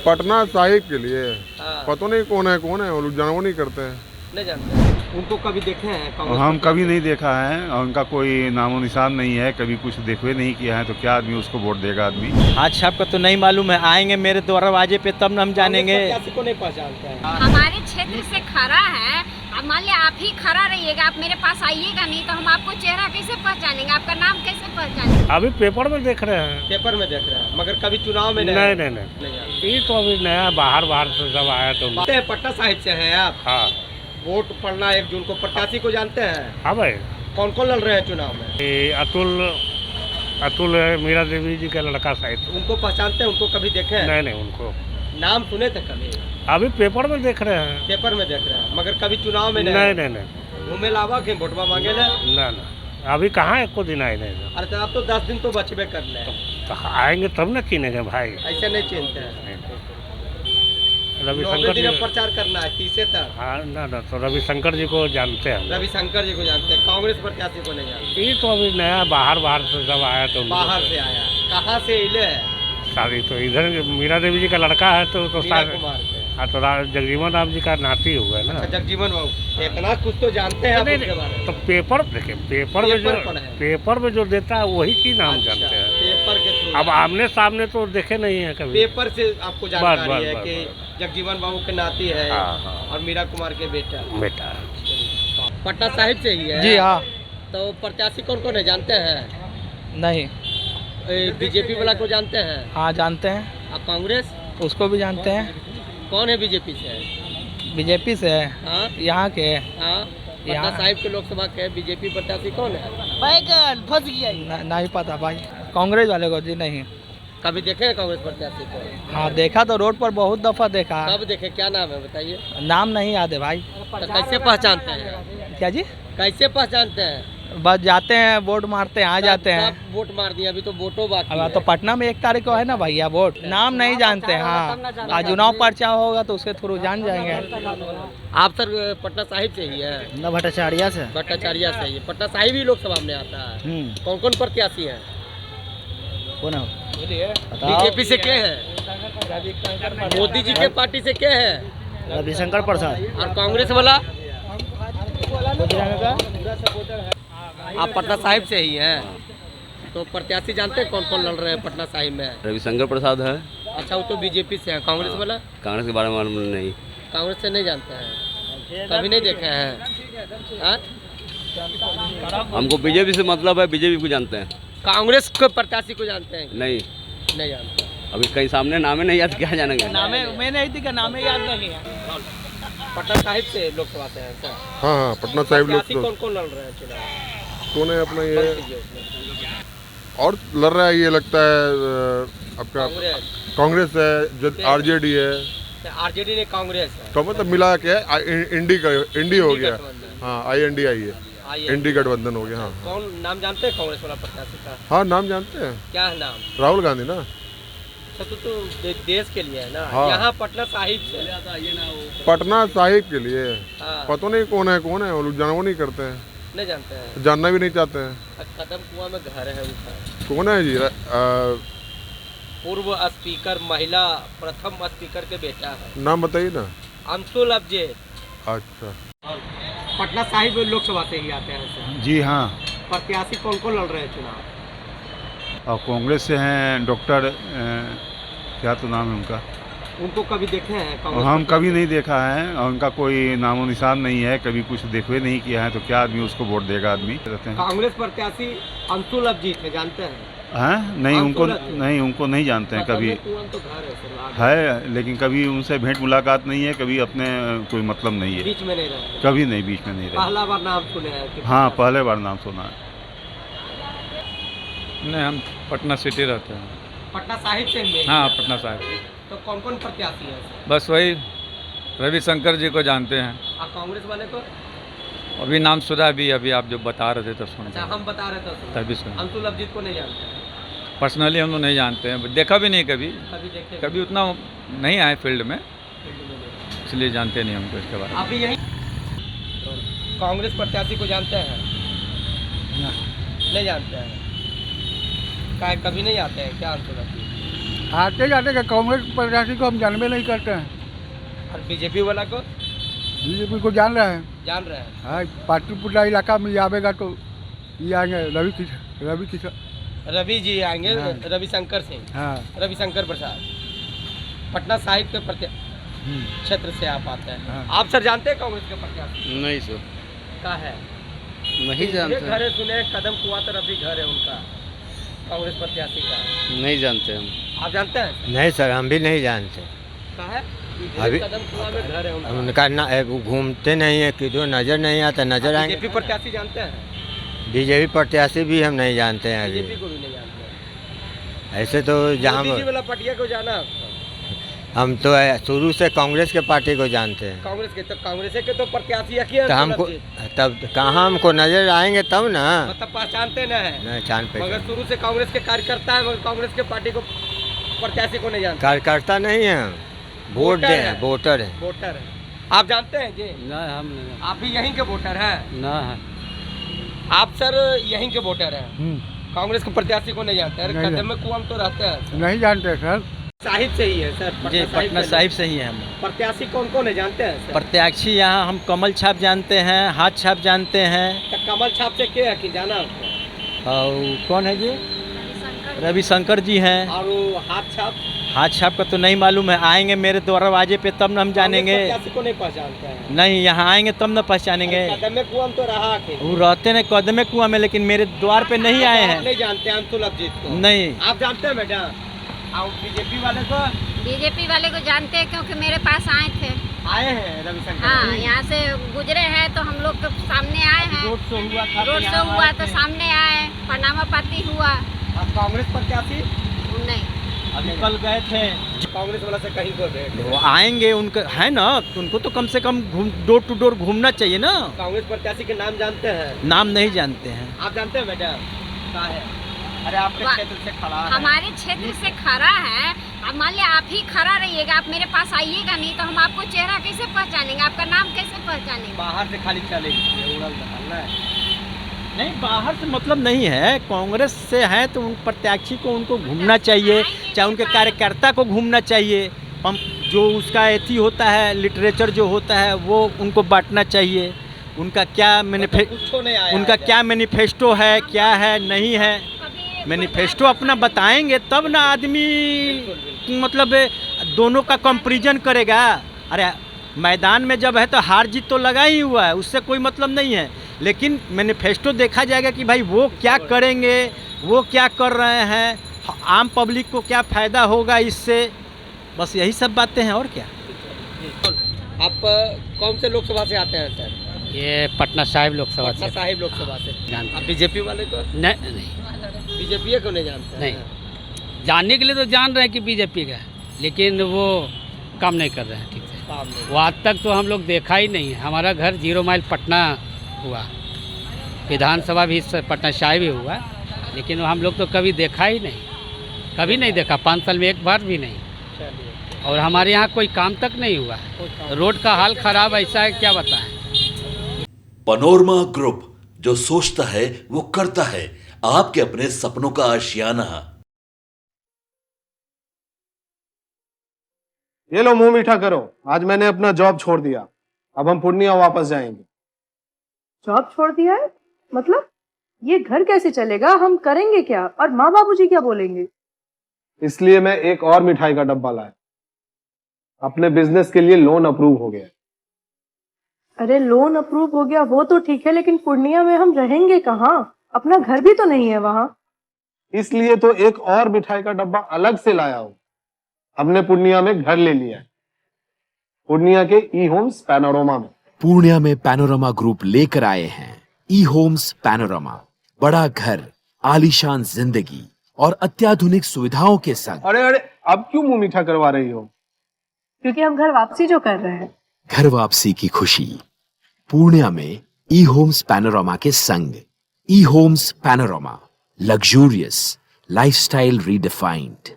पटना साहिब के लिए हाँ। पता नहीं कौन है वो लोग जानवर नहीं करते हैं। नहीं जानते हैं। उनको कभी देखे हैं कांग्रेस हम प्रत्याशी? कभी नहीं देखा है और उनका कोई नामो निशान नहीं है, कभी कुछ देखवे नहीं किया है, तो क्या आदमी उसको वोट देगा आदमी। आज आपका तो नहीं मालूम है, आएंगे मेरे दरवाजे पे तब न हम जानेंगे। कांग्रेस प्रत्याशी को नहीं पहचानते हैं। हमारे क्षेत्र से खरा है। अब मान लिया आप ही खरा रहिएगा, आप मेरे पास आइएगा नहीं तो हम आपको चेहरा कैसे पहचानेंगे, आपका नाम कैसे पहचानेंगे। अभी पेपर में देख रहे हैं। पेपर में देख रहे हैं मगर कभी चुनाव में नहीं नहीं नहीं जानते। ये तो अभी नया बाहर से सब आया तो। बातें हैं, पटना साहिब से हैं आप। हाँ वोट पड़ना 1 जून को, प्रत्याशी को जानते हैं? हाँ भाई, कौन कौन लड़ रहे हैं चुनाव में? ये अतुल है, मीरा देवी जी का लड़का शायद। उनको पहचानते हैं? उनको कभी देखे हैं? नहीं उनको नाम सुने थे कभी? अभी पेपर में देख रहे हैं। पेपर में देख रहे हैं मगर कभी चुनाव में नहीं घूमे लावा के वोटवा मांगे ले। ना अभी कहाँ एको दिन आए नहीं। अरे तो आप तो 10 दिन तो बचबे कर ले। तो आएंगे तब न चिनेंगे भाई। ऐसे नहीं चिनते हैं। रविशंकर 9 जी दिन प्रचार करना है 30 तक। हाँ ना तो रविशंकर जी को जानते हैं। रविशंकर जी को जानते हैं, कांग्रेस प्रत्याशी को नहीं जानते। ये तो अभी नया बाहर से सब आया तो। बाहर से आया, कहाँ से इले है? शादी तो इधर मीरा देवी जी का लड़का है तो मीरा कुमार से। हाँ तो जगजीवन राम जी का नाती हुआ है ना। अच्छा, जगजीवन बाबू, इतना कुछ तो जानते हैं आप नहीं, उनके बारे में। तो पेपर देखिए, पेपर में जो देता है वही की नाम अच्छा, जानते हैं। पेपर के थ्रू। अब आमने सामने तो देखे नहीं है कभी। पेपर से आपको जानकारी है बस, कि जगजीवन बाबू के नाती है हाँ। और मीरा कुमार के बेटा। पटना साहिब से ही है? जी हाँ। तो प्रत्याशी कौन कौन है जानते हैं? नहीं। बीजेपी वाला को जानते हैं? हाँ जानते हैं। और कांग्रेस? उसको भी जानते हैं। कौन है बीजेपी से? बीजेपी से है, हाँ यहाँ के। हाँ, पटना यहाँ- साहिब के लोकसभा के बीजेपी प्रत्याशी कौन है? बैगन फंस गया। नहीं पता भाई, कांग्रेस वाले को जी नहीं। कभी देखे हैं कांग्रेस प्रत्याशी को? हाँ देखा तो रोड पर बहुत दफा देखा। कब देखे? क्या नाम है बताइए? नाम नहीं याद है भाई। तो कैसे पहचानते हैं? क्या जी? कैसे पहचानते हैं? बस जाते हैं वोट मारते हैं, आ जाते हैं। सब वोट मार दिया, अभी तो वोटों बाकी अब है। तो पटना में 1 तारीख को है ना भैया वोट, नाम नहीं जानते हैं। हाँ आज चुनाव पर्चा होगा तो उसके थ्रू जान जाएंगे। आप सर पटना साहिब से ही है? न भट्टाचार्य से। भट्टाचार्य से ही। पटना साहिब ही लोकसभा में आता है। कौन कौन प्रत्याशी है? कौन है? बीजेपी से क्या है? मोदी जी के पार्टी से क्या है? रविशंकर प्रसाद। और कांग्रेस वाला? आप पटना साहिब से ही हैं? तो प्रत्याशी जानते हैं कौन कौन लड़ रहे हैं पटना साहिब में? रविशंकर प्रसाद है। अच्छा, वो तो बीजेपी से है। कांग्रेस वाला? कांग्रेस के बारे में मालूम नहीं। कांग्रेस से नहीं जानते हैं, कभी नहीं देखे हैं। हाँ? हमको बीजेपी से मतलब है, बीजेपी को जानते हैं। कांग्रेस के प्रत्याशी को जानते हैं? नहीं नहीं जानते। अभी कहीं सामने नामे नहीं याद, क्या जानेंगे। नामे मैं नहीं थी, नामे याद नहीं है। पटना साहिब से लोकसभा से हैं सर? हाँ पटना साहिब लोग प्रत्याशी कौन कौन लड़ रहे हैं चुनाव? कौन है अपना ये कांग्रेस। और लड़ रहा है, ये लगता है आपका कांग्रेस है, आरजेडी है। आरजेडी ने कांग्रेस है। तो मतलब मिला के इंडी हो गया। गठबंधन। हाँ INDI है, इंडी गठबंधन हो गया। हाँ कौन नाम जानते हैं कांग्रेस वाला प्रत्याशी का? हाँ नाम जानते हैं, क्या है नाम? राहुल गांधी ना। अच्छा, तो देश के लिए है ना। हाँ। यहाँ पटना साहिब से। पटना साहिब के लिए हाँ। पता नहीं कौन है वो लोग जानवर नहीं करते हैं, नहीं जानते हैं। जानना भी नहीं चाहते हैं। कदम कुआं में घर है उनका। कौन है जी? पूर्व स्पीकर, महिला प्रथम स्पीकर के बेटा है। नाम बताइए ना। अंशुल अफजेद। अच्छा, पटना साहिब लोकसभा से ही आते हैं सर। जी हाँ। प्रत्याशी कौन कौन लड़ रहे हैं चुनाव? और कांग्रेस से हैं डॉक्टर क्या तो नाम है उनका। उनको कभी देखे हैं कांग्रेस? हम कभी नहीं देखा है और उनका कोई नामो निशान नहीं है, कभी कुछ देखवे नहीं किया है, तो क्या आदमी उसको वोट देगा आदमी। कांग्रेस प्रत्याशी अंशुल अफजीत है, जानते हैं? हैं नहीं, उनको नहीं जानते हैं कभी। कुआं तो घर है सर, है लेकिन कभी उनसे भेंट मुलाकात नहीं है, कभी अपने कोई मतलब नहीं है, बीच में नहीं रहते। कभी नहीं, बीच में नहीं रहे। पहला बार नाम सुने हैं? हाँ पहले बार नाम सुना है। नहीं, हम पटना सिटी रहते हैं। पटना साहिब से ही? हाँ पटना साहिब। तो कौन कौन प्रत्याशी है सर? बस वही रविशंकर जी को जानते हैं। और कांग्रेस वाले को? अभी नाम सुना भी, अभी आप जो बता रहे थे तो सुन। अच्छा, हम बता रहे थे तभी सुना। अंशुल अफजीत को नहीं जानते हैं? पर्सनली हम लोग नहीं जानते हैं, देखा भी नहीं कभी। कभी देखे? कभी उतना नहीं आए फील्ड में, इसलिए जानते नहीं हमको इसके बारे में। अभी यही कांग्रेस प्रत्याशी को जानते हैं? नहीं जानते हैं। कभी नहीं आते हैं क्या अंशुल अफजीत? आते जाते का कांग्रेस प्रत्याशी को हम जानबे नहीं करते हैं, और बीजेपी वाला को बीजेपी को जान रहे हैं। जान रहे हैं। हाँ, पाटलिपुत्रा इलाका में आवेगा तो ये आएंगे रवि किशन। रवि जी आएंगे, हाँ। रविशंकर सिंह, हाँ, रविशंकर प्रसाद। पटना साहिब के क्षेत्र से आप आते हैं। हाँ। आप सर जानते हैं कांग्रेस के प्रत्याशी? नहीं सर, का है नहीं ये जानते, घर है, सुने कदम कुआं तरफ भी घर है उनका, कांग्रेस प्रत्याशी का। नहीं जानते हम। आप जानते हैं? नहीं सर, हम भी नहीं जानते। का है अभी कदम कुआं में घर है उनका। उनका घूमते नहीं है कि जो नजर नहीं आता, नजर आएंगे। बीजेपी प्रत्याशी जानते हैं? बीजेपी प्रत्याशी भी हम नहीं जानते हैं बीजेपी अभी। को भी नहीं जानते हैं। ऐसे तो जहाँ मोदी जी वाला पार्टिया को जाना आपको? हम तो शुरू से कांग्रेस के पार्टी को जानते हैं। कांग्रेस के तो प्रत्याशी है कि तो हमको तब कहाँ हमको नजर आएंगे तब ना, मतलब पहचानते न है। नहीं जान पे मगर शुरू से कांग्रेस के कार्यकर्ता है, मगर कांग्रेस के पार्टी को प्रत्याशी को नहीं जानते। कार्यकर्ता नहीं है, वोट दे हैं, वोटर है। वोटर है। आप जानते हैं जी? ना हम नहीं, आप भी यहीं के वोटर हैं? ना आप सर यहीं के वोटर हैं, कांग्रेस के प्रत्याशी को नहीं जानते? अरे कदम में कुआं तो रहते हैं। नहीं जानते सर। साहिब से ही है सर? जी, पटना साहिब से ही है हम। प्रत्याशी कौन कौन है जानते हैं सर? प्रत्याशी यहाँ हम कमल छाप जानते हैं, हाथ छाप जानते हैं। तो कमल छाप से क्या है कि जाना आपको? और कौन है जी? रविशंकर जी हैं। और वो हाथ छाप? हाथ छाप का तो नहीं मालूम है, आएंगे मेरे दरवाजे पे तब न हम जानेंगे। प्रत्याशी को नहीं पहचानते हैं? नहीं, यहाँ आएंगे तब न पहचानेंगे। कदम में कुआं तो रहा कि वो रहते हैं कदमे कुआं में, लेकिन मेरे द्वार पे नहीं आए हैं। नहीं जानते हैं अंशुल अभिजीत को? नहीं। आप जानते हैं मैडम? और बीजेपी वाले को? बीजेपी वाले को जानते हैं क्योंकि मेरे पास आए थे। आए हैं रविशंकर? हाँ, यहाँ से गुजरे हैं तो हम लोग के सामने आए हैं। रोड शो हुआ था? रोड शो हुआ तो सामने आए, प्रणामा पाती हुआ। अब कांग्रेस प्रत्याशी नहीं, निकल गए थे। कांग्रेस वाला से कहीं को रहे? वो आएंगे, उनका है ना, उनको तो कम से कम डोर टू डोर घूमना चाहिए ना। कांग्रेस प्रत्याशी के नाम जानते हैं? नाम नहीं जानते हैं। आप जानते हैं मैडम? क्या है? अरे आपके क्षेत्र से खड़ा है। हमारे क्षेत्र से खरा है। अब मान लिया आप ही खड़ा रहिएगा, आप मेरे पास आइएगा नहीं तो हम आपको चेहरा कैसे पहचानेंगे, आपका नाम कैसे पहचानेंगे? बाहर से खाली चलेगी, उड़ल निकालना है। नहीं, बाहर से मतलब नहीं है, कांग्रेस से है तो उन प्रत्याशी को उनको घूमना चाहिए, चाहे उनके कार्यकर्ता को घूमना चाहिए। हम जो उसका एथी होता है, लिटरेचर जो होता है वो उनको बांटना चाहिए। उनका क्या उनका क्या मैनिफेस्टो है, क्या है नहीं है। मैनिफेस्टो अपना बताएंगे तब ना आदमी मतलब दोनों का कंपैरिजन करेगा। अरे मैदान में जब है तो हार जीत तो लगा ही हुआ है, उससे कोई मतलब नहीं है, लेकिन मैनिफेस्टो देखा जाएगा कि भाई वो क्या करेंगे, वो क्या कर रहे हैं, आम पब्लिक को क्या फ़ायदा होगा इससे। बस यही सब बातें हैं और क्या। आप कौन से लोकसभा से आते हैं सर? ये पटना साहिब लोकसभा पटना साहिब लोकसभा से। जानते आप बीजेपी वाले को? नहीं, बीजेपी को नहीं जानते? नहीं। जानने के लिए तो जान रहे हैं कि बीजेपी का है, लेकिन वो काम नहीं कर रहे हैं ठीक से। वो आज तक तो हम लोग देखा ही नहीं है। हमारा घर 0 माइल पटना हुआ, विधानसभा भी पटना साहिब ही हुआ, लेकिन हम लोग तो कभी देखा ही नहीं, कभी नहीं देखा। 5 साल में एक बार भी नहीं। और हमारे यहाँ कोई काम तक नहीं हुआ। रोड का हाल खराब ऐसा है, क्या बताएं। पनोरमा ग्रुप, जो सोचता है वो करता है। आपके अपने सपनों का आशियाना। ये लो मुंह मीठा करो, आज मैंने अपना जॉब छोड़ दिया, अब हम पूर्णिया वापस जाएंगे। जॉब छोड़ दिया है? मतलब ये घर कैसे चलेगा, हम करेंगे क्या, और माँ बाबूजी क्या बोलेंगे? इसलिए मैं एक और मिठाई का डब्बा लाया। अपने बिजनेस के लिए लोन अप्रूव हो गया। अरे लोन अप्रूव हो गया वो तो ठीक है, लेकिन पूर्णिया में हम रहेंगे कहाँ? अपना घर भी तो नहीं है वहाँ। इसलिए तो एक और मिठाई का डब्बा अलग से लाया हूँ। हमने पूर्णिया में घर ले लिया है, पूर्णिया के ई होम्स पैनोरमा में। पूर्णिया में पैनोरमा ग्रुप लेकर आए हैं ई होम्स पैनोरमा। बड़ा घर, आलीशान जिंदगी और अत्याधुनिक सुविधाओं के संग। अरे अब क्यों मुंह मीठा करवा रही हो? क्योंकि हम घर वापसी जो कर रहे हैं। घर वापसी की खुशी पूर्णिया में ई होम्स पैनोरमा के संग। ई homes panorama, luxurious lifestyle redefined.